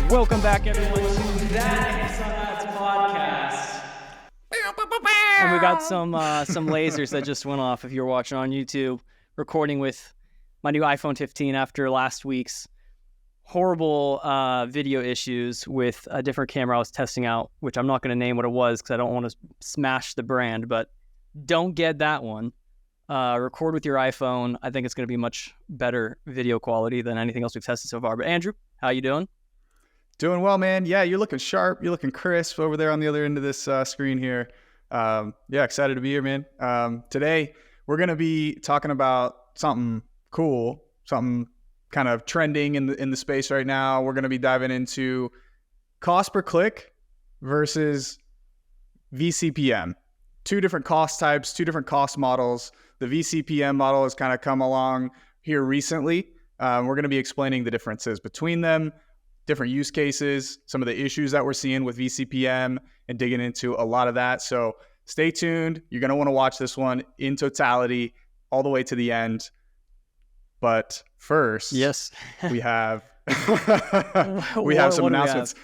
Welcome back, everyone, to that podcast. And we got some lasers that just went off if you're watching on YouTube, recording with my new iPhone 15 after last week's horrible video issues with a different camera I was testing out, which I'm not going to name what it was because I don't want to smash the brand, but don't get that one. Record with your iPhone. I think it's going to be much better video quality than anything else we've tested so far. But Andrew, how you doing? Doing well, man. Yeah, you're looking sharp. You're looking crisp over there on the other end of this screen here. Yeah, excited to be here, man. Today, we're going to be talking about something cool, something kind of trending in the space right now. We're going to be diving into cost per click versus vCPM. Two different cost types, two different cost models. The vCPM model has kind of come along here recently. We're going to be explaining the differences between them, different use cases, some of the issues that we're seeing with vCPM, and digging into a lot of that. So stay tuned. You're going to want to watch this one in totality all the way to the end. But first, yes, we have some announcements.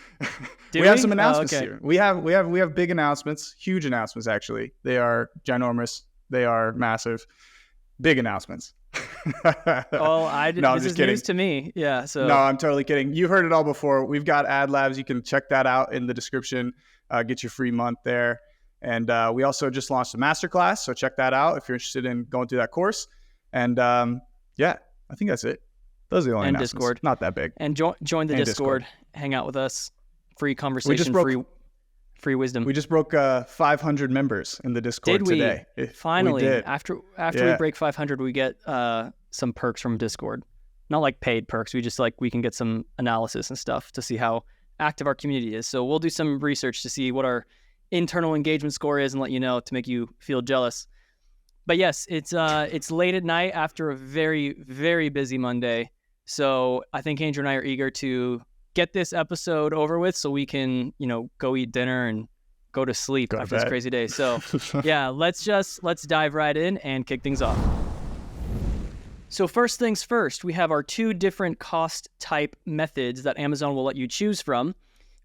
We have some announcements here. We have big announcements, huge announcements actually. They are ginormous. They are massive. Big announcements. Oh, this is news to me. Yeah. So no, I'm totally kidding. You've heard it all before. We've got ad labs. You can check that out in the description. Get your free month there. And we also just launched a masterclass. So check that out if you're interested in going through that course. And yeah, I think that's it. Those are the only announcements. Discord. Not that big. And join the Discord. Hang out with us. Free conversation, free wisdom. We just broke 500 members in the Discord today. Finally, we did. After we break 500, we get some perks from Discord. Not like paid perks. We can get some analysis and stuff to see how active our community is. So we'll do some research to see what our internal engagement score is and let you know to make you feel jealous. But yes, it's late at night after a very, very busy Monday. So I think Andrew and I are eager to get this episode over with so we can, go eat dinner and go to sleep after this crazy day. So yeah, let's dive right in and kick things off. So first things first, we have our two different cost type methods that Amazon will let you choose from.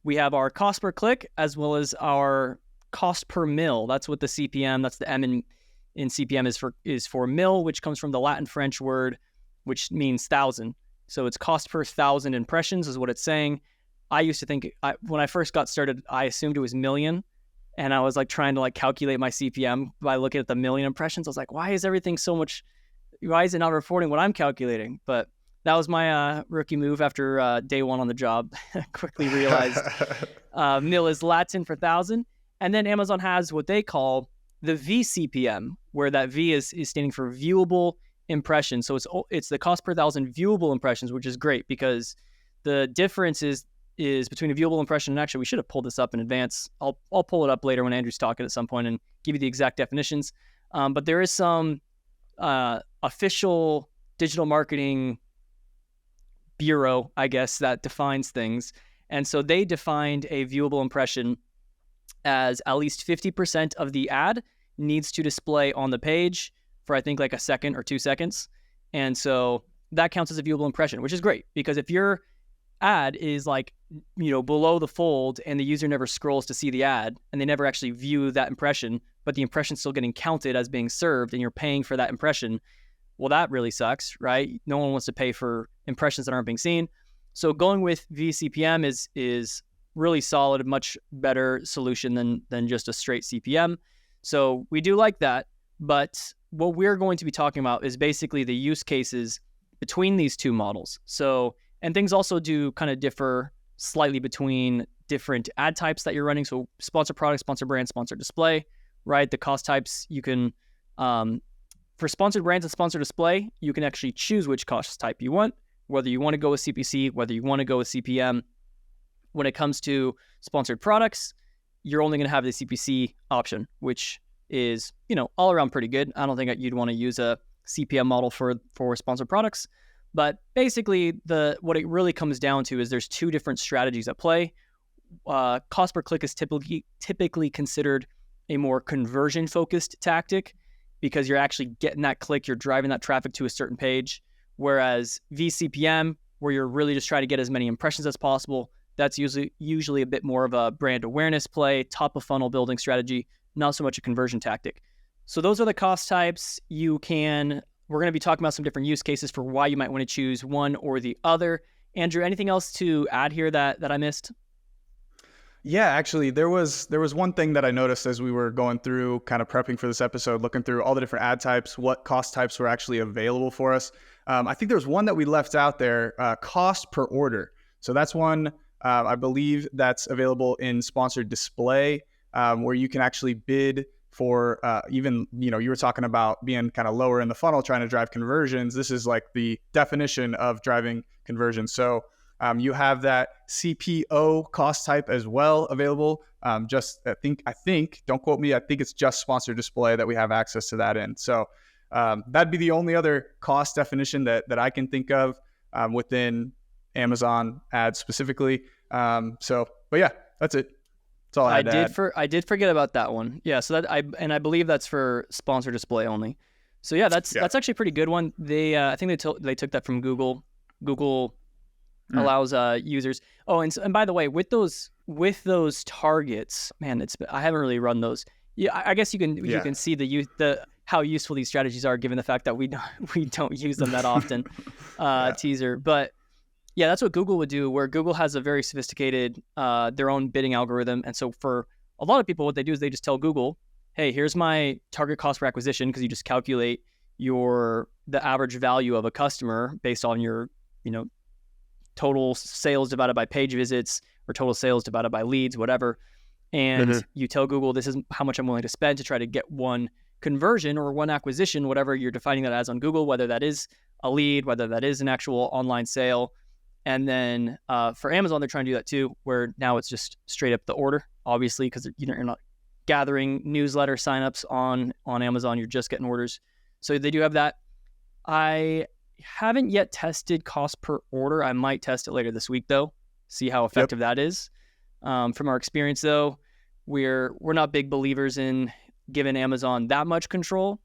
We have our cost per click as well as our cost per mil. That's what the CPM, that's the M in CPM is for mil, which comes from the Latin French word, which means 1,000. So it's cost per 1,000 impressions is what it's saying. I used to think, when I first got started, I assumed it was million. And I was trying to calculate my CPM by looking at the million impressions. I was like, why is it not reporting what I'm calculating? But that was my rookie move after day one on the job. Quickly realized mil is Latin for 1,000. And then Amazon has what they call the vCPM, where that V is standing for viewable impressions. So it's the cost per 1,000 viewable impressions, which is great because the difference is between a viewable impression, and actually we should have pulled this up in advance. I'll pull it up later when Andrew's talking at some point and give you the exact definitions. But there is some official digital marketing bureau, I guess, that defines things. And so they defined a viewable impression as at least 50% of the ad needs to display on the page for I think a second or 2 seconds. And so that counts as a viewable impression, which is great because if your ad is below the fold and the user never scrolls to see the ad and they never actually view that impression, but the impression's still getting counted as being served and you're paying for that impression, well, that really sucks, right? No one wants to pay for impressions that aren't being seen. So going with vCPM is really solid, much better solution than just a straight CPM. So we do like that, but what we're going to be talking about is basically the use cases between these two models. So, and things also do kind of differ slightly between different ad types that you're running. So sponsor product, sponsor brand, sponsor display, right? The cost types you can, for sponsored brands and sponsor display, you can actually choose which cost type you want, whether you want to go with CPC, whether you want to go with CPM. When it comes to sponsored products, you're only going to have the CPC option, which is, all around pretty good. I don't think you'd want to use a CPM model for sponsored products. But basically, what it really comes down to is there's two different strategies at play. Cost per click is typically considered a more conversion-focused tactic because you're actually getting that click, you're driving that traffic to a certain page. Whereas vCPM, where you're really just trying to get as many impressions as possible, That's usually a bit more of a brand awareness play, top of funnel building strategy, not so much a conversion tactic. So those are the cost types. We're going to be talking about some different use cases for why you might want to choose one or the other. Andrew, anything else to add here that I missed? Yeah, actually, there was one thing that I noticed as we were going through, kind of prepping for this episode, looking through all the different ad types, what cost types were actually available for us. I think there was one that we left out there, cost per order. So that's one, I believe that's available in sponsored display, where you can actually bid for even, you were talking about being kind of lower in the funnel, trying to drive conversions. This is like the definition of driving conversions. So you have that CPO cost type as well available. I think, don't quote me, I think it's just sponsored display that we have access to that in. So that'd be the only other cost definition that I can think of within Amazon ads specifically. But yeah, that's it. That's all I had to add. I did forget about that one. Yeah, so I believe that's for sponsored display only. So yeah, that's actually a pretty good one. I think they took that from Google. Google allows users. Oh, and by the way, with those targets, man, I haven't really run those. Yeah, I guess you can see the how useful these strategies are, given the fact that we don't use them that often. Teaser, but yeah, that's what Google would do. Where Google has a very sophisticated their own bidding algorithm, and so for a lot of people, what they do is they just tell Google, "Hey, here's my target cost per acquisition," because you just calculate the average value of a customer based on your total sales divided by page visits or total sales divided by leads, whatever. And you tell Google, this is how much I'm willing to spend to try to get one conversion or one acquisition, whatever you're defining that as on Google, whether that is a lead, whether that is an actual online sale. And then for Amazon, they're trying to do that too, where now it's just straight up the order, obviously, because you're not gathering newsletter signups on Amazon, you're just getting orders. So they do have that. I haven't yet tested cost per order. I might test it later this week though, see how effective that is. From our experience though, we're not big believers in giving Amazon that much control.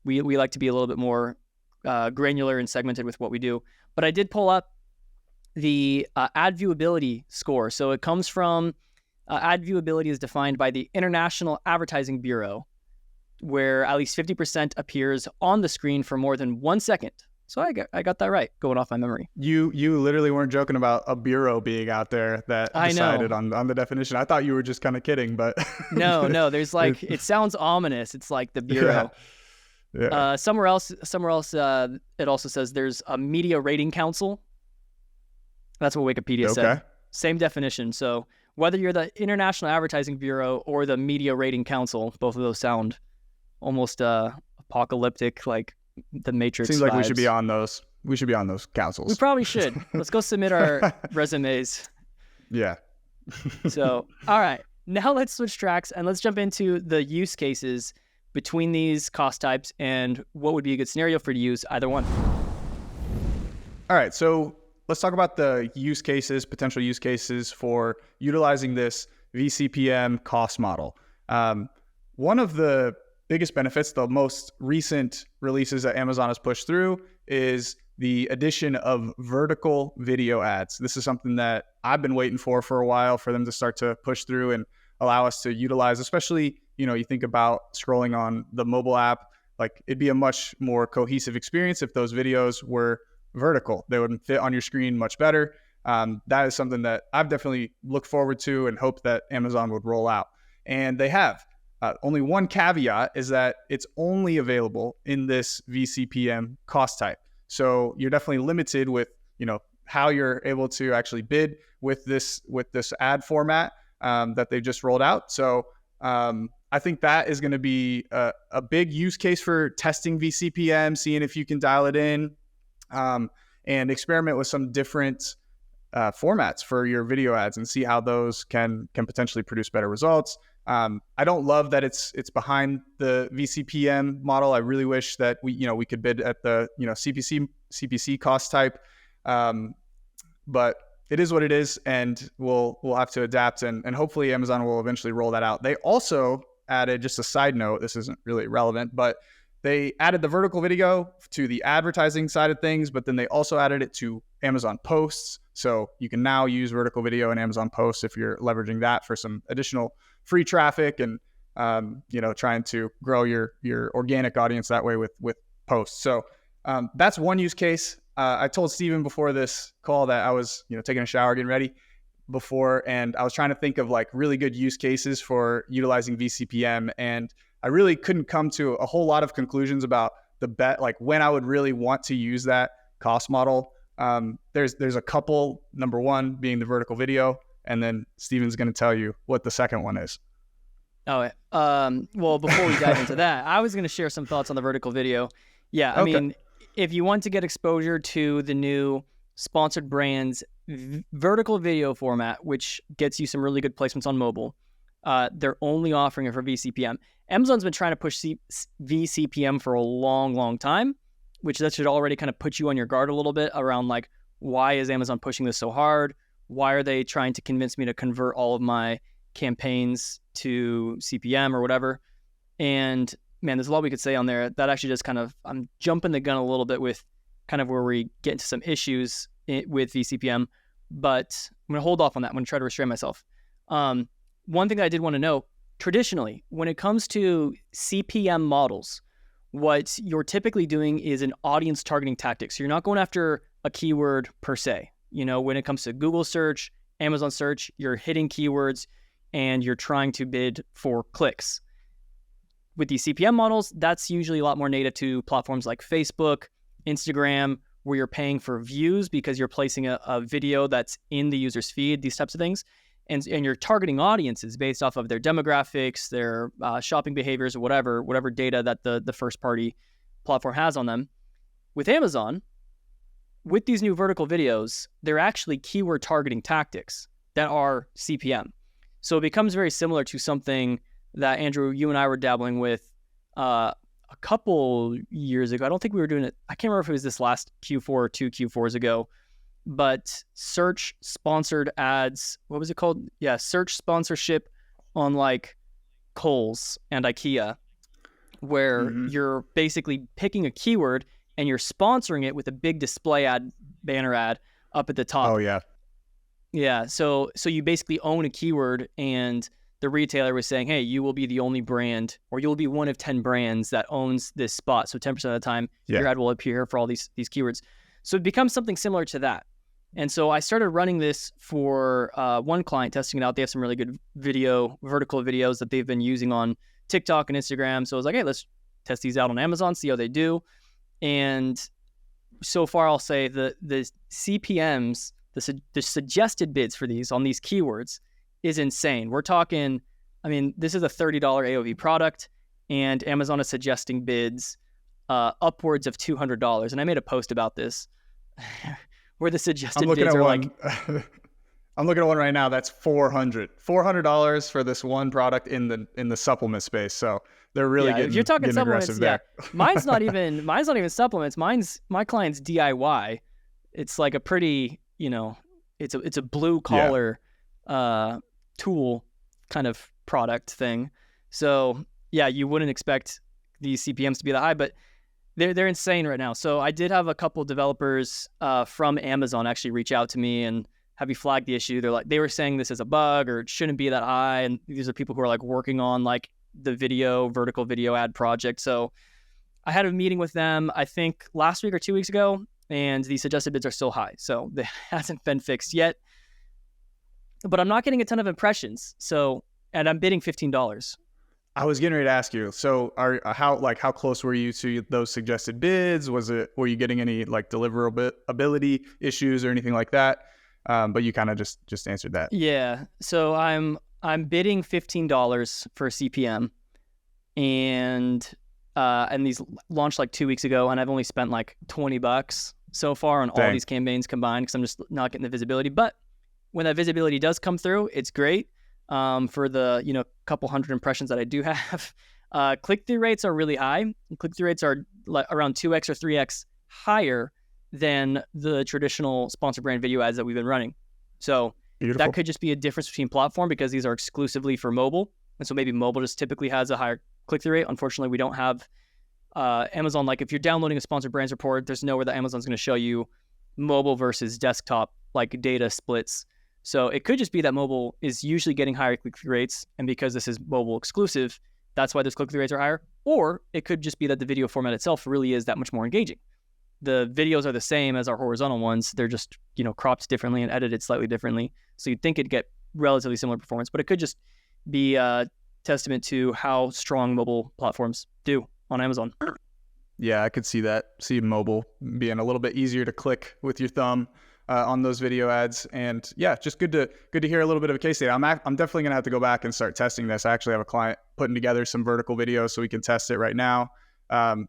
We like to be a little bit more granular and segmented with what we do. But I did pull up the ad viewability score. So it comes from ad viewability is defined by the International Advertising Bureau, where at least 50% appears on the screen for more than 1 second. So I got that right, going off my memory. You literally weren't joking about a bureau being out there that decided on the definition. I thought you were just kind of kidding, but no. There's it sounds ominous. It's like the bureau. Yeah. Somewhere else, it also says there's a media rating council. That's what Wikipedia said. Same definition. So whether you're the International Advertising Bureau or the Media Rating Council, both of those sound almost apocalyptic, like the Matrix. Seems like we should be on those. We should be on those councils. We probably should. Let's go submit our resumes. Yeah. So, all right. Now let's switch tracks and let's jump into the use cases between these cost types and what would be a good scenario for you to use either one. All right. So let's talk about the potential use cases for utilizing this vCPM cost model. One of the biggest benefits, the most recent releases that Amazon has pushed through, is the addition of vertical video ads. This is something that I've been waiting for a while for them to start to push through and allow us to utilize, especially, you think about scrolling on the mobile app, like it'd be a much more cohesive experience if those videos were vertical. They would fit on your screen much better. That is something that I've definitely looked forward to and hope that Amazon would roll out. And they have. Only one caveat is that it's only available in this vCPM cost type. So you're definitely limited with, how you're able to actually bid with this ad format that they've just rolled out. So I think that is going to be a big use case for testing vCPM, seeing if you can dial it in, and experiment with some different formats for your video ads and see how those can potentially produce better results. I don't love that it's behind the vCPM model. I really wish that we could bid at the CPC cost type, but it is what it is, and we'll have to adapt, and hopefully Amazon will eventually roll that out. They also added, just a side note, this isn't really relevant, but they added the vertical video to the advertising side of things, but then they also added it to Amazon posts. So you can now use vertical video in Amazon posts if you're leveraging that for some additional free traffic and, trying to grow your organic audience that way with posts. So that's one use case. I told Steven before this call that I was, taking a shower, getting ready before, and I was trying to think of like really good use cases for utilizing vCPM. And I really couldn't come to a whole lot of conclusions about like when I would really want to use that cost model. There's a couple, number one being the vertical video, and then Steven's going to tell you what the second one is. Oh, well, before we dive into that, I was going to share some thoughts on the vertical video. Yeah, I mean, if you want to get exposure to the new sponsored brands vertical video format, which gets you some really good placements on mobile, they're only offering it for vCPM. Amazon's been trying to push vCPM for a long, long time, which that should already kind of put you on your guard a little bit around like, why is Amazon pushing this so hard? Why are they trying to convince me to convert all of my campaigns to CPM or whatever? And man, there's a lot we could say on there. That actually just kind of, I'm jumping the gun a little bit with kind of where we get into some issues with vCPM, but I'm going to hold off on that. I'm going to try to restrain myself. One thing that I did want to know, traditionally, when it comes to CPM models, what you're typically doing is an audience targeting tactic. So you're not going after a keyword per se. When it comes to Google search, Amazon search, you're hitting keywords and you're trying to bid for clicks. With these CPM models, that's usually a lot more native to platforms like Facebook, Instagram, where you're paying for views because you're placing a video that's in the user's feed, these types of things. And you're targeting audiences based off of their demographics, their shopping behaviors, or whatever data that the first party platform has on them. With Amazon, with these new vertical videos, they're actually keyword targeting tactics that are CPM. So it becomes very similar to something that Andrew, you and I were dabbling with a couple years ago. I don't think we were doing it. I can't remember if it was this last Q4 or 2 Q4s ago, but search sponsored ads. What was it called? Yeah, search sponsorship on like Kohl's and IKEA, where you're basically picking a keyword and you're sponsoring it with a big display ad, banner ad up at the top. Oh yeah. Yeah. So you basically own a keyword, and the retailer was saying, hey, you will be the only brand, or you'll be one of 10 brands that owns this spot. So 10% of the time, your ad will appear for all these keywords. So it becomes something similar to that. And so I started running this for one client, testing it out. They have some really good vertical videos that they've been using on TikTok and Instagram. So I was like, hey, let's test these out on Amazon, see how they do. And so far, I'll say the CPMs, the suggested bids for these on these keywords is insane. We're talking, I mean, this is a $30 AOV product, and Amazon is suggesting bids upwards of $200. And I made a post about this where the suggested bids are like... I'm looking at one right now that's $400 for this one product in the supplement space. So they're really getting, if you're talking supplements, there. Mine's not even supplements. My client's DIY. It's like a pretty, it's a blue collar tool kind of product thing. So yeah, you wouldn't expect these CPMs to be that high, but they're insane right now. So I did have a couple developers from Amazon actually reach out to me and have you flagged the issue. They were saying this is a bug or it shouldn't be that high. And these are people who are like working on like the vertical video ad project. So I had a meeting with them, I think last week or 2 weeks ago, and the suggested bids are still high. So it hasn't been fixed yet, but I'm not getting a ton of impressions. And I'm bidding $15. I was getting ready to ask you. So how close were you to those suggested bids? Were you getting any like deliverability issues or anything like that? But you kind of just answered that. Yeah. So I'm bidding $15 for CPM, and these launched like 2 weeks ago, and I've only spent like $20 so far on all these campaigns combined because I'm just not getting the visibility. But when that visibility does come through, it's great for the couple hundred impressions that I do have. Click-through rates are really high. Click-through rates are like around 2x or 3x higher than the traditional sponsored brand video ads that we've been running. So Beautiful. That could just be a difference between platform because these are exclusively for mobile. And so maybe mobile just typically has a higher click-through rate. Unfortunately, we don't have Amazon. Like if you're downloading a sponsored brands report, there's nowhere that Amazon's going to show you mobile versus desktop like data splits. So it could just be that mobile is usually getting higher click-through rates, and because this is mobile exclusive, that's why those click-through rates are higher. Or it could just be that the video format itself really is that much more engaging. The videos are the same as our horizontal ones. They're just, cropped differently and edited slightly differently. So you'd think it'd get relatively similar performance, but it could just be a testament to how strong mobile platforms do on Amazon. Yeah, I could see that. See mobile being a little bit easier to click with your thumb on those video ads. And yeah, just good to hear a little bit of a case study. I'm definitely gonna have to go back and start testing this. I actually have a client putting together some vertical videos so we can test it right now.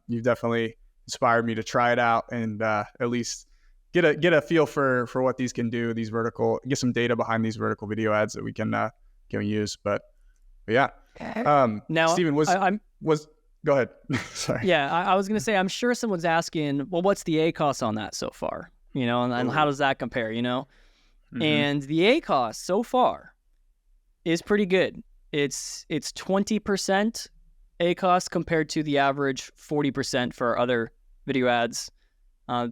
You've definitely inspired me to try it out and at least get a feel for what these can do. These vertical, get some data behind these vertical video ads that we can use. But yeah. Now, Steven, go ahead. Sorry. Yeah, I was going to say, I'm sure someone's asking, well, what's the ACoS on that so far? And how does that compare, Mm-hmm. And the ACoS so far is pretty good. It's 20% ACoS compared to the average 40% for other video ads.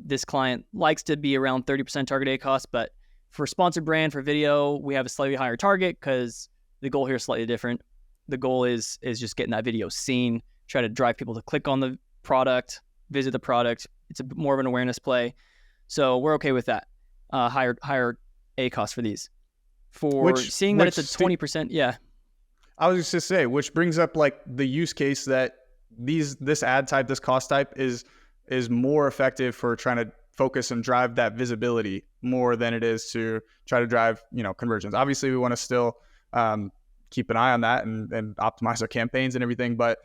This client likes to be around 30% target ACoS, but for sponsored brand for video, we have a slightly higher target because the goal here is slightly different. The goal is just getting that video seen, try to drive people to click on the product, visit the product. It's more of an awareness play. So we're okay with that. Higher ACoS for these. Seeing that it's a 20%, yeah. I was just to say, which brings up like the use case that this ad type, this cost type is more effective for trying to focus and drive that visibility more than it is to try to drive, conversions. Obviously, we want to still keep an eye on that and optimize our campaigns and everything. But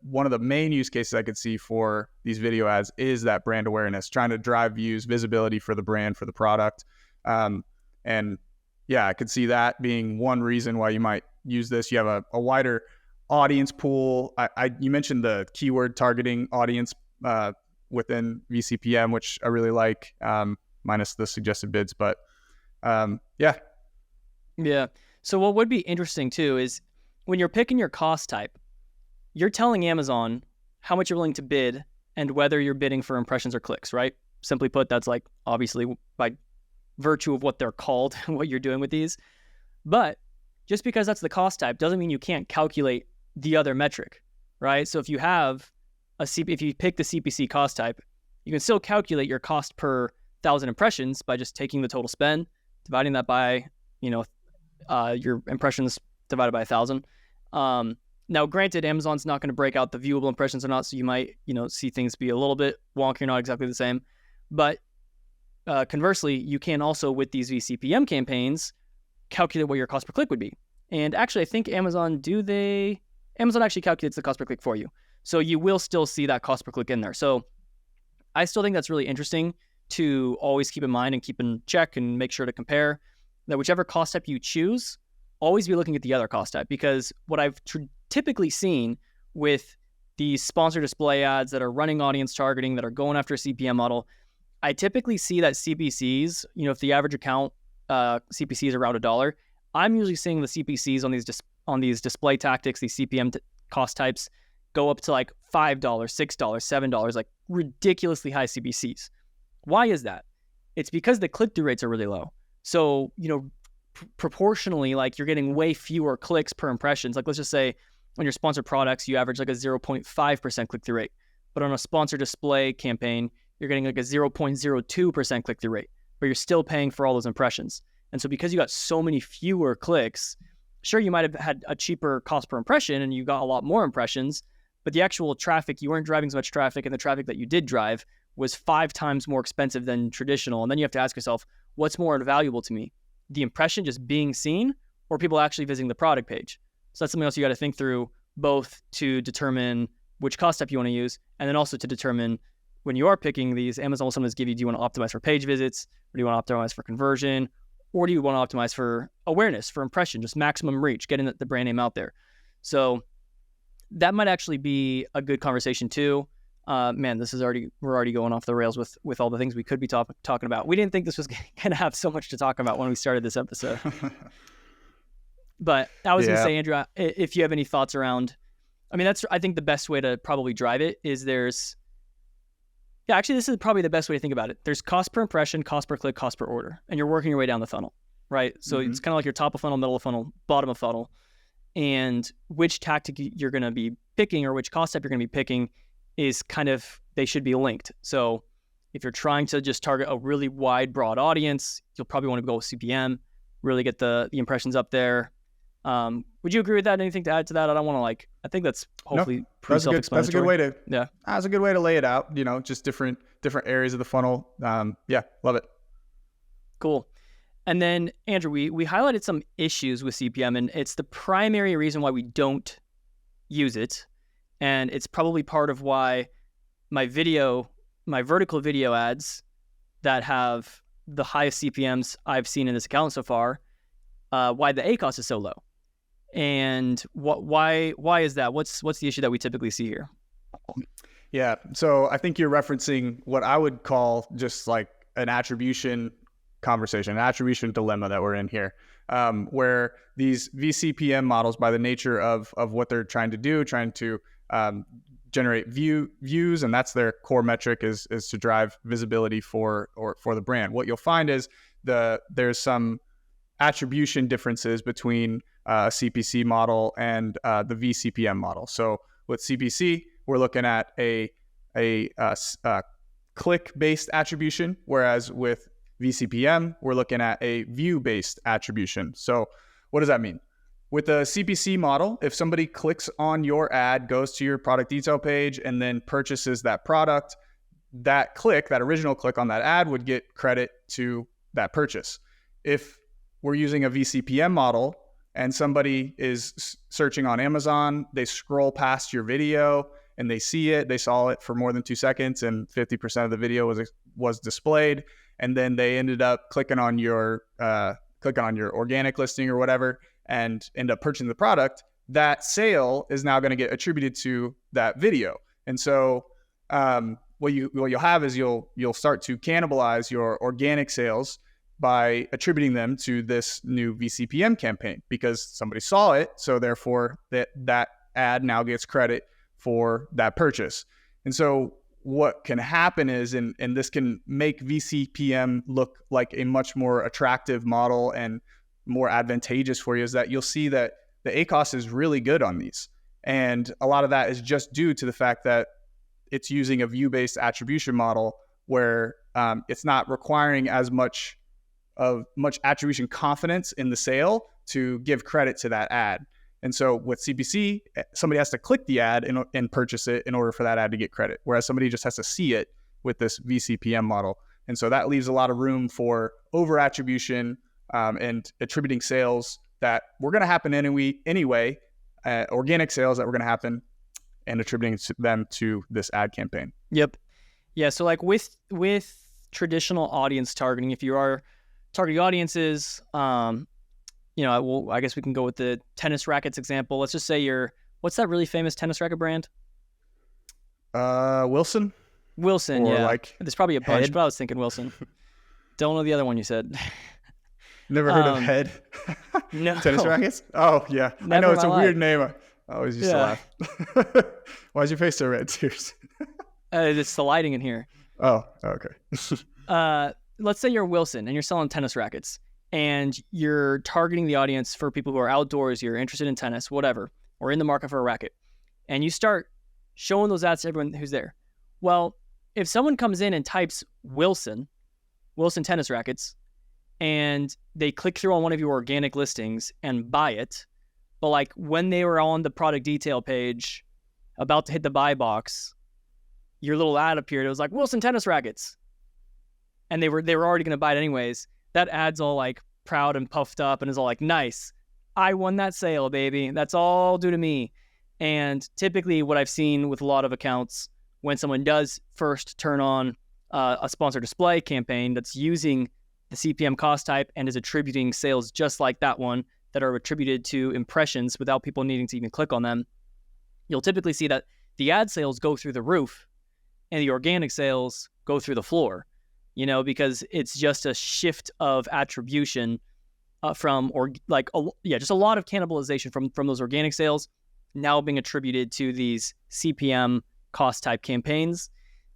one of the main use cases I could see for these video ads is that brand awareness, trying to drive views, visibility for the brand, for the product. And yeah, I could see that being one reason why you might use this. You have a wider audience pool. You mentioned the keyword targeting audience within vCPM, which I really like, minus the suggested bids. But yeah. Yeah. So what would be interesting too is when you're picking your cost type, you're telling Amazon how much you're willing to bid and whether you're bidding for impressions or clicks, right? Simply put, that's like obviously by virtue of what they're called, what you're doing with these. But just because that's the cost type doesn't mean you can't calculate the other metric, right? So if you have if you pick the CPC cost type, you can still calculate your cost per 1,000 impressions by just taking the total spend, dividing that by, your impressions divided by 1,000. Now, granted, Amazon's not going to break out the viewable impressions or not, so you might, see things be a little bit wonky or not exactly the same. But conversely, you can also, with these vCPM campaigns, calculate what your cost per click would be. And actually, I think Amazon actually calculates the cost per click for you. So you will still see that cost per click in there. So I still think that's really interesting to always keep in mind and keep in check and make sure to compare that whichever cost type you choose, always be looking at the other cost type, because what I've typically seen with these sponsored display ads that are running audience targeting, that are going after a CPM model, I typically see that CPCs, if the average account CPC is around $1, I'm usually seeing the CPCs on these display tactics, these CPM cost types, go up to like $5, $6, $7, like ridiculously high CPCs. Why is that? It's because the click-through rates are really low. So, proportionally, like you're getting way fewer clicks per impressions. Like let's just say on your sponsored products, you average like a 0.5% click-through rate. But on a sponsored display campaign, you're getting like a 0.02% click-through rate, but you're still paying for all those impressions. And so because you got so many fewer clicks, sure, you might have had a cheaper cost per impression and you got a lot more impressions, but the actual traffic, you weren't driving as much traffic, and the traffic that you did drive was 5 times more expensive than traditional. And then you have to ask yourself, what's more valuable to me? The impression just being seen, or people actually visiting the product page? So that's something else you got to think through, both to determine which cost type you want to use, and then also to determine when you are picking these, Amazon will sometimes give you, do you want to optimize for page visits, or do you want to optimize for conversion, or do you want to optimize for awareness, for impression, just maximum reach, getting the brand name out there? So that might actually be a good conversation too. Man, we're already going off the rails with all the things we could be talking about. We didn't think this was going to have so much to talk about when we started this episode. But I was going to say, Andrew, if you have any thoughts around, I think the best way to probably drive it is Yeah, actually, this is probably the best way to think about it. There's cost per impression, cost per click, cost per order, and you're working your way down the funnel, right? So it's kind of like your top of funnel, middle of funnel, bottom of funnel. And which tactic you're going to be picking or which cost type you're going to be picking is kind of, they should be linked. So if you're trying to just target a really wide, broad audience, you'll probably want to go with CPM, really get the impressions up there. Would you agree with that? Anything to add to that? I don't want to I think that's hopefully pretty self-explanatory. That's a good way to, yeah. That's a good way to lay it out, just different areas of the funnel. Yeah, love it. Cool. And then Andrew, we highlighted some issues with CPM, and it's the primary reason why we don't use it. And it's probably part of why my vertical video ads that have the highest CPMs I've seen in this account so far, why the ACoS is so low. And why is that? What's the issue that we typically see here? Yeah, so I think you're referencing what I would call just like an attribution conversation, an attribution dilemma that we're in here, where these vCPM models, by the nature of what they're trying to generate views, and that's their core metric, is to drive visibility for the brand. What you'll find is there's some attribution differences between a CPC model and the vCPM model. So with CPC, we're looking at a click-based attribution, whereas with vCPM, we're looking at a view-based attribution. So what does that mean? With a CPC model, if somebody clicks on your ad, goes to your product detail page, and then purchases that product, that original click on that ad would get credit to that purchase. If we're using a vCPM model and somebody is searching on Amazon, they scroll past your video and they saw it for more than 2 seconds and 50% of the video was displayed, and then they ended up clicking on your organic listing or whatever and end up purchasing the product, that sale is now going to get attributed to that video. And so what you'll have is you'll start to cannibalize your organic sales by attributing them to this new vCPM campaign because somebody saw it. So therefore that ad now gets credit for that purchase. And so what can happen is, and this can make vCPM look like a much more attractive model and more advantageous for you, is that you'll see that the ACoS is really good on these. And a lot of that is just due to the fact that it's using a view-based attribution model where it's not requiring as much attribution confidence in the sale to give credit to that ad. And so with CPC, somebody has to click the ad and purchase it in order for that ad to get credit, whereas somebody just has to see it with this vCPM model. And so that leaves a lot of room for over attribution and attributing sales that were going to happen anyway, organic sales that were going to happen, and attributing them to this ad campaign. Yep. Yeah. So like with traditional audience targeting, if you are targeting audiences, I guess we can go with the tennis rackets example. Let's just say what's that really famous tennis racket brand? Wilson. Wilson, or yeah. There's probably a bunch, but I was thinking Wilson. Don't know the other one you said. Never heard of Head? No. Tennis rackets? Oh, yeah. I know, it's a weird name. I always used to laugh. Why is your face so red? Tears. It's the lighting in here. Oh, okay. Let's say you're Wilson and you're selling tennis rackets and you're targeting the audience for people who are outdoors, you're interested in tennis, whatever, or in the market for a racket. And you start showing those ads to everyone who's there. Well, if someone comes in and types Wilson tennis rackets, and they click through on one of your organic listings and buy it, but like when they were on the product detail page about to hit the buy box, your little ad appeared. It was like Wilson tennis rackets. And they were already going to buy it anyways. That ad's all like proud and puffed up and is all like, nice, I won that sale, baby. That's all due to me. And typically what I've seen with a lot of accounts, when someone does first turn on a sponsored display campaign that's using the CPM cost type and is attributing sales just like that one that are attributed to impressions without people needing to even click on them, you'll typically see that the ad sales go through the roof and the organic sales go through the floor, because it's just a shift of attribution just a lot of cannibalization from those organic sales now being attributed to these CPM cost type campaigns,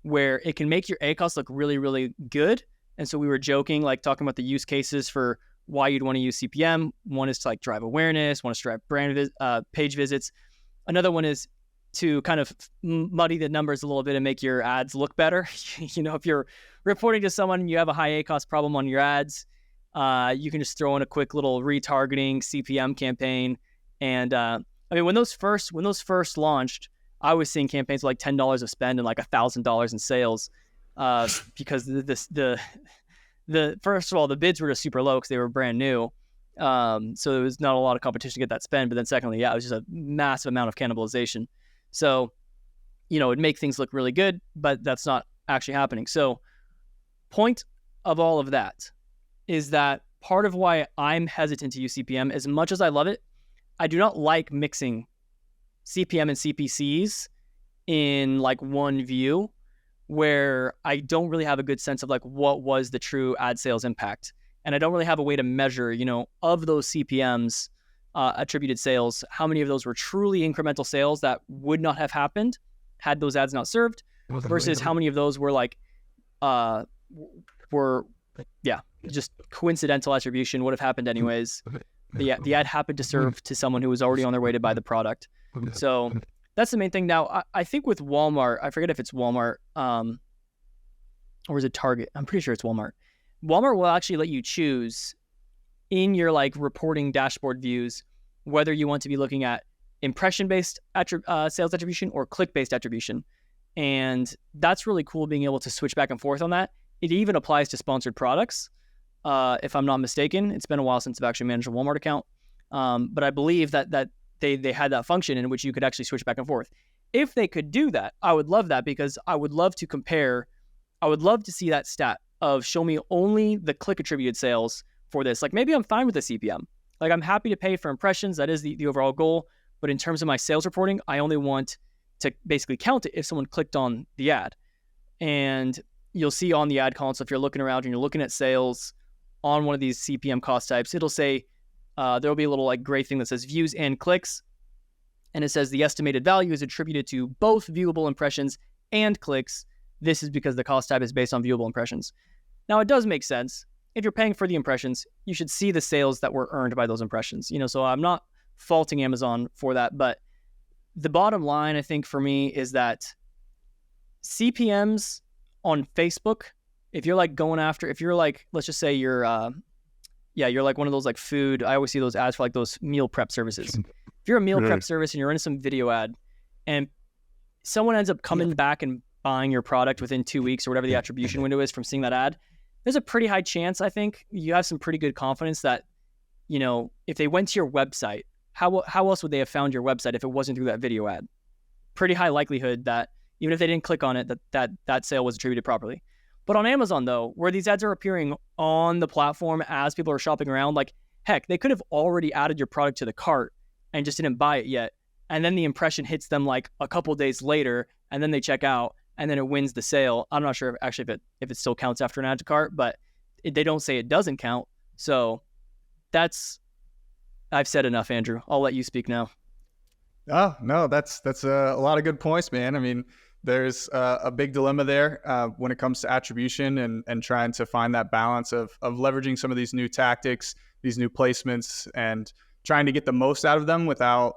where it can make your ACoS look really, really good. And so we were joking, like talking about the use cases for why you'd want to use CPM. One is to like drive awareness, one is to drive page visits. Another one is to kind of muddy the numbers a little bit and make your ads look better. If you're reporting to someone and you have a high ACoS problem on your ads, you can just throw in a quick little retargeting CPM campaign. And when those first launched, I was seeing campaigns with like $10 of spend and like $1,000 in sales, because the first of all, the bids were just super low because they were brand new. So there was not a lot of competition to get that spend. But then secondly, it was just a massive amount of cannibalization. So, it'd make things look really good, but that's not actually happening. So point of all of that is that part of why I'm hesitant to use CPM, as much as I love it, I do not like mixing CPM and CPCs in like one view where I don't really have a good sense of like what was the true ad sales impact. And I don't really have a way to measure, of those CPMs, attributed sales, how many of those were truly incremental sales that would not have happened had those ads not served, versus how many of those were like, just coincidental attribution, would have happened anyways. The ad happened to serve to someone who was already on their way to buy the product. So that's the main thing. Now, I think with Walmart, I forget if it's Walmart, or is it Target? I'm pretty sure it's Walmart. Walmart will actually let you choose in your like reporting dashboard views whether you want to be looking at impression-based sales attribution or click-based attribution. And that's really cool, being able to switch back and forth on that. It even applies to sponsored products, if I'm not mistaken. It's been a while since I've actually managed a Walmart account. But I believe that they had that function in which you could actually switch back and forth. If they could do that, I would love that, because I would love to compare. I would love to see that stat of show me only the click attributed sales for this. Like maybe I'm fine with the CPM. Like I'm happy to pay for impressions. That is the overall goal. But in terms of my sales reporting, I only want to basically count it if someone clicked on the ad. And you'll see on the ad console, if you're looking around and you're looking at sales on one of these CPM cost types, it'll say, there'll be a little like gray thing that says views and clicks. And it says the estimated value is attributed to both viewable impressions and clicks. This is because the cost type is based on viewable impressions. Now, it does make sense. If you're paying for the impressions, you should see the sales that were earned by those impressions. So I'm not faulting Amazon for that. But the bottom line, I think, for me is that CPMs on Facebook, if you're like going after, if you're like, let's just say you're like one of those like food, I always see those ads for like those meal prep services. If you're a meal prep service and you're in some video ad and someone ends up coming back and buying your product within 2 weeks or whatever the attribution window is from seeing that ad, there's a pretty high chance, I think, you have some pretty good confidence that, if they went to your website, how else would they have found your website if it wasn't through that video ad? Pretty high likelihood that even if they didn't click on it, that sale was attributed properly. But on Amazon, though, where these ads are appearing on the platform as people are shopping around, like, heck, they could have already added your product to the cart and just didn't buy it yet. And then the impression hits them like a couple days later, and then they check out, and then it wins the sale. I'm not sure if it still counts after an add to cart, but they don't say it doesn't count. So I've said enough, Andrew. I'll let you speak now. Oh, no, that's a lot of good points, man. I mean, there's a big dilemma there when it comes to attribution and trying to find that balance of leveraging some of these new tactics, these new placements, and trying to get the most out of them without,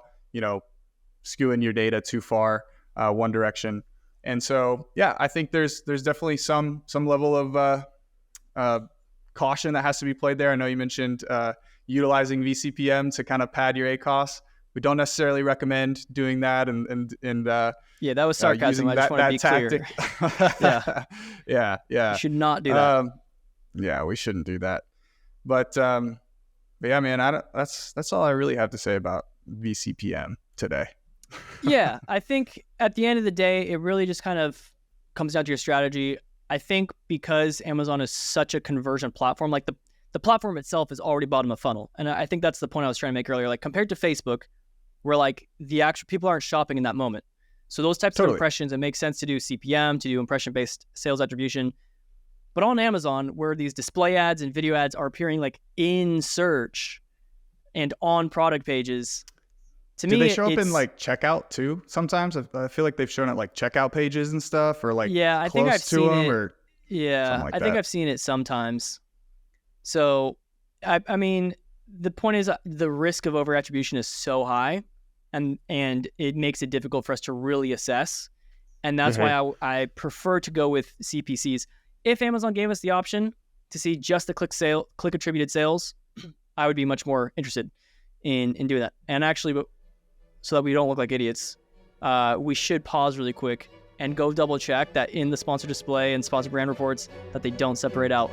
skewing your data too far one direction. And so, yeah, I think there's definitely some level of caution that has to be played there. I know you mentioned utilizing vCPM to kind of pad your ACoS. We don't necessarily recommend doing that and yeah, that was sarcasm. I just want to be tactic. Clear. Yeah. You should not do that. Yeah, we shouldn't do that. But yeah, man, that's all I really have to say about vCPM today. Yeah, I think at the end of the day, it really just kind of comes down to your strategy. I think because Amazon is such a conversion platform, like the platform itself is already bottom of funnel. And I think that's the point I was trying to make earlier. Like compared to Facebook, where like the actual people aren't shopping in that moment. So those types of impressions, it makes sense to do CPM, to do impression-based sales attribution. But on Amazon, where these display ads and video ads are appearing like in search and on product pages, To Do me, they show up in it's- like checkout too? Sometimes I feel like they've shown it like checkout pages and stuff, or like yeah, I think close I've to seen them, it. or something Yeah, like I think that. I've seen it sometimes. So, I mean, the point is the risk of over attribution is so high, and it makes it difficult for us to really assess. And that's why I prefer to go with CPCs. If Amazon gave us the option to see just the click attributed sales, I would be much more interested in doing that. And actually, so that we don't look like idiots, we should pause really quick and go double check that in the sponsor display and sponsor brand reports that they don't separate out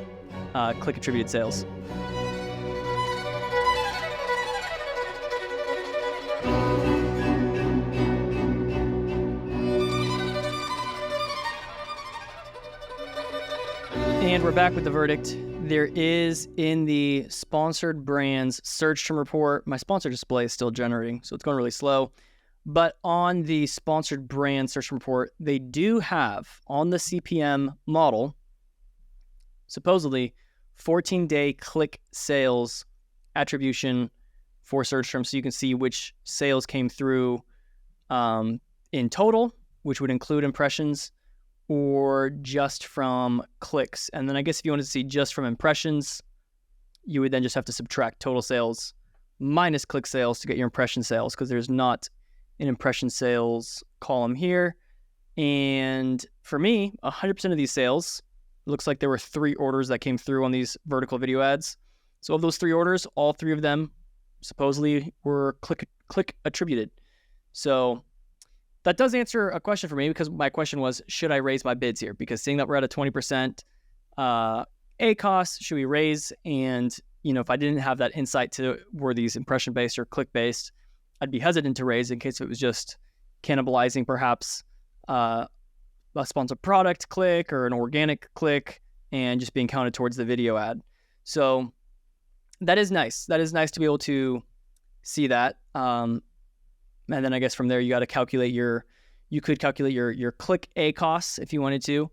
click attributed sales. And we're back with the verdict. There is in the sponsored brands search term report. My sponsor display is still generating, so it's going really slow. But on the sponsored brand search term report, they do have on the CPM model, supposedly 14-day click sales attribution for search terms. So you can see which sales came through in total, which would include impressions, or just from clicks. And then I guess if you wanted to see just from impressions, you would then just have to subtract total sales minus click sales to get your impression sales, because there's not an impression sales column here. And for me, 100% of these sales, looks like there were 3 orders that came through on these vertical video ads. So of those 3 orders, all 3 of them supposedly were click attributed. So that does answer a question for me, because my question was, should I raise my bids here? Because seeing that we're at a 20% ACoS, should we raise? And, if I didn't have that insight to were these impression-based or click-based, I'd be hesitant to raise in case it was just cannibalizing perhaps a sponsored product click or an organic click and just being counted towards the video ad. So that is nice. That is nice to be able to see that. And then I guess from there, you got to calculate you could calculate your click ACoS if you wanted to.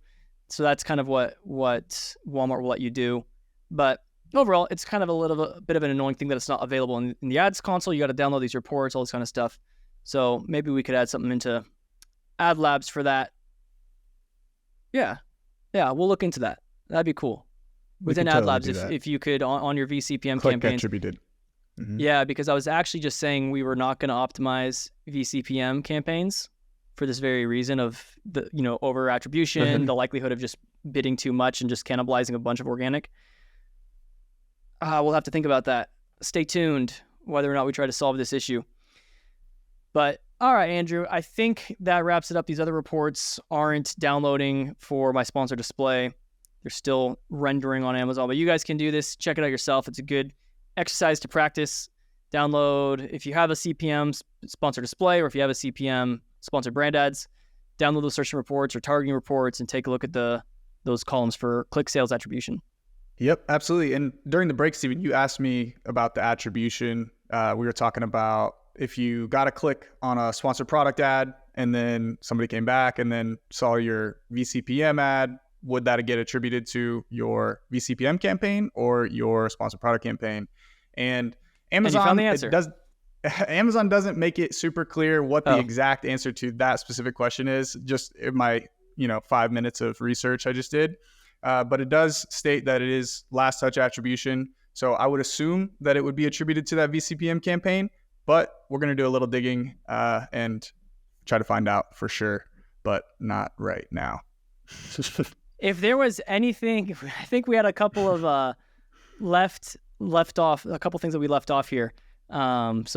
So that's kind of what Walmart will let you do. But overall, it's kind of a bit of an annoying thing that it's not available in the ads console. You got to download these reports, all this kind of stuff. So maybe we could add something into Ad Labs for that. Yeah, we'll look into that. That'd be cool. Within Ad Labs, if you could on your vCPM click campaign. attributed. Mm-hmm. Yeah, because I was actually just saying we were not going to optimize vCPM campaigns for this very reason of the over attribution, the likelihood of just bidding too much and just cannibalizing a bunch of organic. We'll have to think about that. Stay tuned whether or not we try to solve this issue. But all right, Andrew, I think that wraps it up. These other reports aren't downloading for my sponsor display. They're still rendering on Amazon, but you guys can do this. Check it out yourself. It's a good exercise to practice. Download, if you have a CPM sponsor display, or if you have a CPM sponsored brand ads, download those search reports or targeting reports and take a look at those columns for click sales attribution. Yep, absolutely. And during the break, Steven, you asked me about the attribution. We were talking about if you got a click on a sponsored product ad and then somebody came back and then saw your vCPM ad, would that get attributed to your vCPM campaign or your sponsored product campaign? And Amazon, and you found the answer. Amazon doesn't make it super clear what the exact answer to that specific question is, just in my 5 minutes of research I just did. But it does state that it is last touch attribution. So I would assume that it would be attributed to that vCPM campaign, but we're going to do a little digging and try to find out for sure, but not right now. If there was anything, I think we had a couple of left off, a couple things that we left off here. There's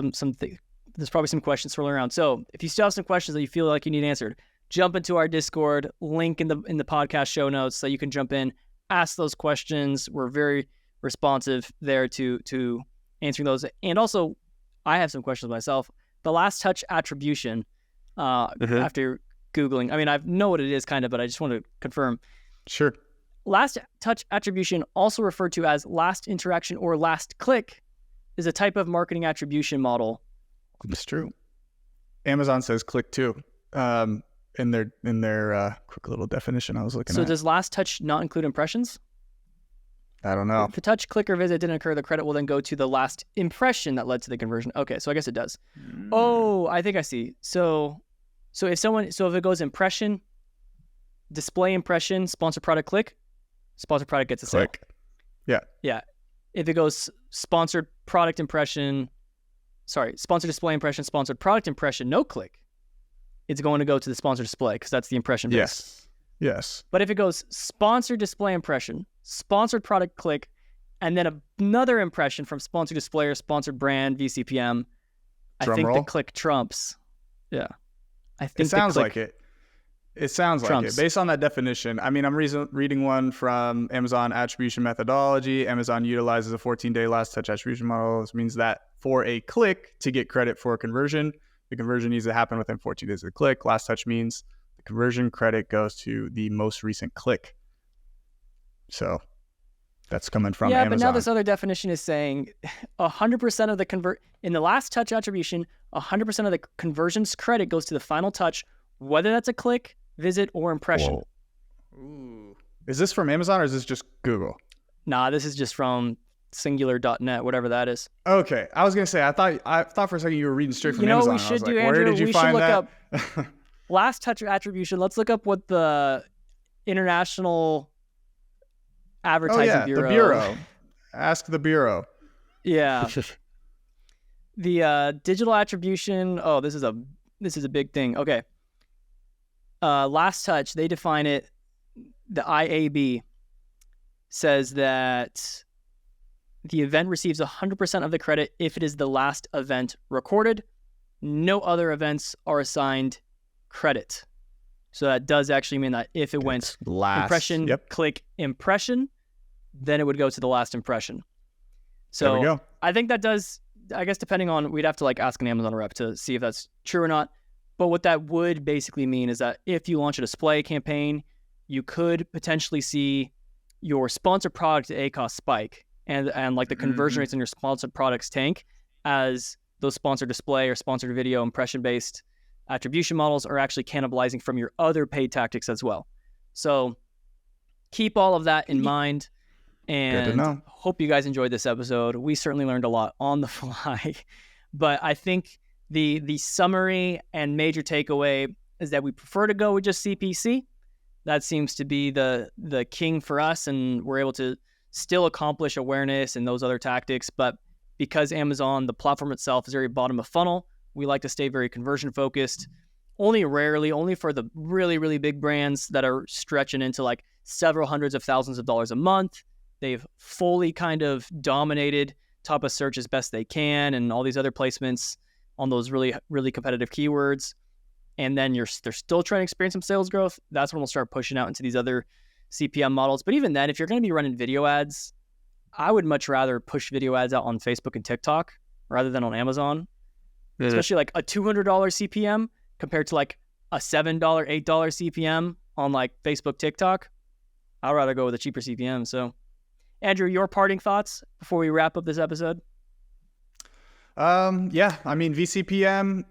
probably some questions swirling around. So if you still have some questions that you feel like you need answered, jump into our Discord, link in the podcast show notes so you can jump in, ask those questions. We're very responsive there to answering those. And also, I have some questions myself. The last touch attribution, after Googling, I know what it is kind of, but I just want to confirm. Sure. Last touch attribution, also referred to as last interaction or last click, is a type of marketing attribution model. It's true. Amazon says click too. In their quick little definition I was looking at. So does last touch not include impressions? I don't know. If a touch, click, or visit didn't occur, the credit will then go to the last impression that led to the conversion. Okay, so I guess it does. Oh, I think I see. So if it goes impression, display impression, sponsor product click, sponsor product gets a click. Sale. Yeah. If it goes sponsored product impression, sponsored display impression, sponsored product impression, no click, it's going to go to the sponsored display because that's the impression base. Yes. But if it goes sponsored display impression, sponsored product click, and then another impression from sponsored display or sponsored brand vCPM, I think the click trumps. Yeah. I think it sounds like it. It sounds like it. Based on that definition, I mean, I'm reading one from Amazon Attribution Methodology. Amazon utilizes a 14-day last touch attribution model. This means that for a click to get credit for a conversion, the conversion needs to happen within 14 days of the click. Last touch means the conversion credit goes to the most recent click. So that's coming from Amazon. But now this other definition is saying 100% of the in the last touch attribution, 100% of the conversion's credit goes to the final touch, whether that's a click, visit, or impression. Ooh. Is this from Amazon or is this just Google? Nah, this is just from singular.net, whatever that is. Okay. I was going to say, I thought for a second you were reading straight from Amazon. You know what we should do, Andrew? Where did you find that? Look up last touch attribution. Let's look up what the International Advertising Bureau. The Bureau. Ask the Bureau. Yeah. The digital attribution. Oh, this is a big thing. Okay. Last touch, they define it. The IAB says that the event receives 100% of the credit if it is the last event recorded. No other events are assigned credit. So that does actually mean that if it went last impression, click impression, then it would go to the last impression. So there we go. I think that does, I guess depending on, we'd have to like ask an Amazon rep to see if that's true or not. But what that would basically mean is that if you launch a display campaign, you could potentially see your sponsored product ACoS spike and like the conversion rates in your sponsored products tank as those sponsored display or sponsored video impression-based attribution models are actually cannibalizing from your other paid tactics as well. So keep all of that in mind, and hope you guys enjoyed this episode. We certainly learned a lot on the fly, but I think the summary and major takeaway is that we prefer to go with just CPC. That seems to be the king for us, and we're able to still accomplish awareness and those other tactics. But because Amazon, the platform itself, is very bottom of funnel, we like to stay very conversion focused. Only for the really, really big brands that are stretching into like several hundreds of thousands of dollars a month. They've fully kind of dominated top of search as best they can, and all these other placements on those really, really competitive keywords. And then they're still trying to experience some sales growth. That's when we'll start pushing out into these other CPM models. But even then, if you're going to be running video ads, I would much rather push video ads out on Facebook and TikTok rather than on Amazon. Especially like a $200 CPM compared to like a $7, $8 CPM on like Facebook, TikTok. I'd rather go with a cheaper CPM. So, Andrew, your parting thoughts before we wrap up this episode? Yeah, I mean, vCPM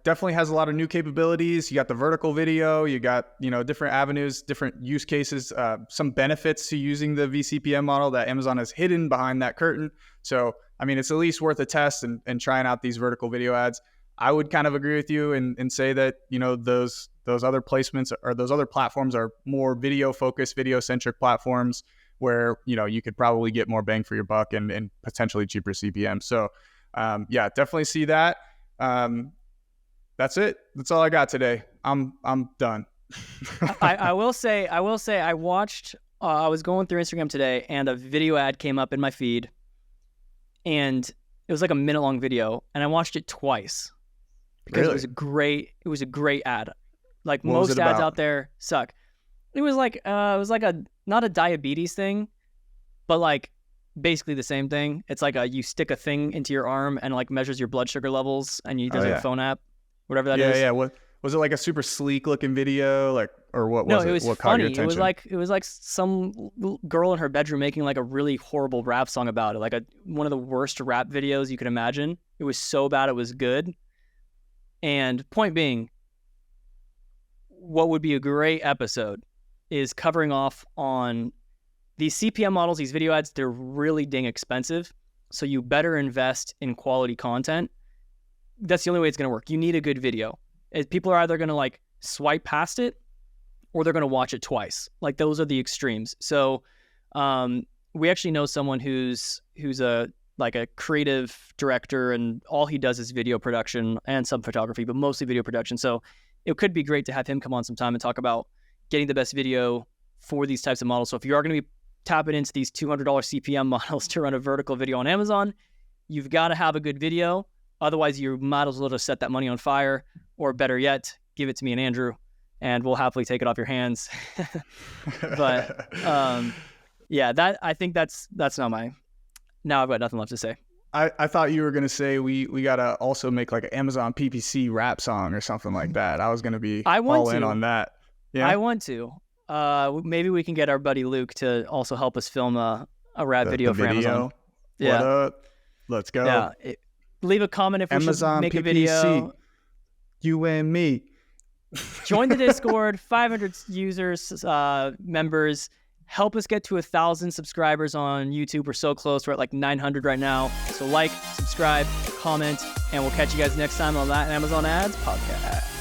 definitely has a lot of new capabilities. You got the vertical video, you got, different avenues, different use cases, some benefits to using the vCPM model that Amazon has hidden behind that curtain. So, I mean, it's at least worth a test and trying out these vertical video ads. I would kind of agree with you and say that, those other placements or those other platforms are more video focused, video centric platforms where, you could probably get more bang for your buck and potentially cheaper CPM. So, yeah, definitely see that. That's it. That's all I got today. I'm done. I will say I watched, I was going through Instagram today and a video ad came up in my feed, and it was like a minute long video, and I watched it twice because Really? It was a great ad. Like What was most it ads about? out there suck. It was like not a diabetes thing, but like basically the same thing. It's like you stick a thing into your arm and like measures your blood sugar levels, and you does like a phone app, whatever that is. Yeah. What was it, like a super sleek looking video, or what was it? No, it was what caught your funny. attention? It was like some girl in her bedroom making like a really horrible rap song about it, like one of the worst rap videos you could imagine. It was so bad it was good. And point being, what would be a great episode is covering off on these CPM models, these video ads, they're really dang expensive. So you better invest in quality content. That's the only way it's going to work. You need a good video. People are either going to like swipe past it or they're going to watch it twice. Like those are the extremes. So we actually know someone who's a creative director, and all he does is video production and some photography, but mostly video production. So it could be great to have him come on sometime and talk about getting the best video for these types of models. So if you are going to be tapping into these $200 CPM models to run a vertical video on Amazon, you've got to have a good video. Otherwise, you might as well just set that money on fire, or better yet, give it to me and Andrew, and we'll happily take it off your hands. But yeah, I think that's not my. Now I've got nothing left to say. I thought you were gonna say we gotta also make like an Amazon PPC rap song or something like that. I was gonna be all in on that. Yeah, I want to. Maybe we can get our buddy Luke to also help us film a rap video for Amazon. Yeah. What up? Let's go. Yeah. Leave a comment if we Amazon should make PPC, a video. You and me. Join the Discord. 500 users, members. Help us get to 1,000 subscribers on YouTube. We're so close. We're at like 900 right now. So like, subscribe, comment, and we'll catch you guys next time on that Amazon Ads Podcast.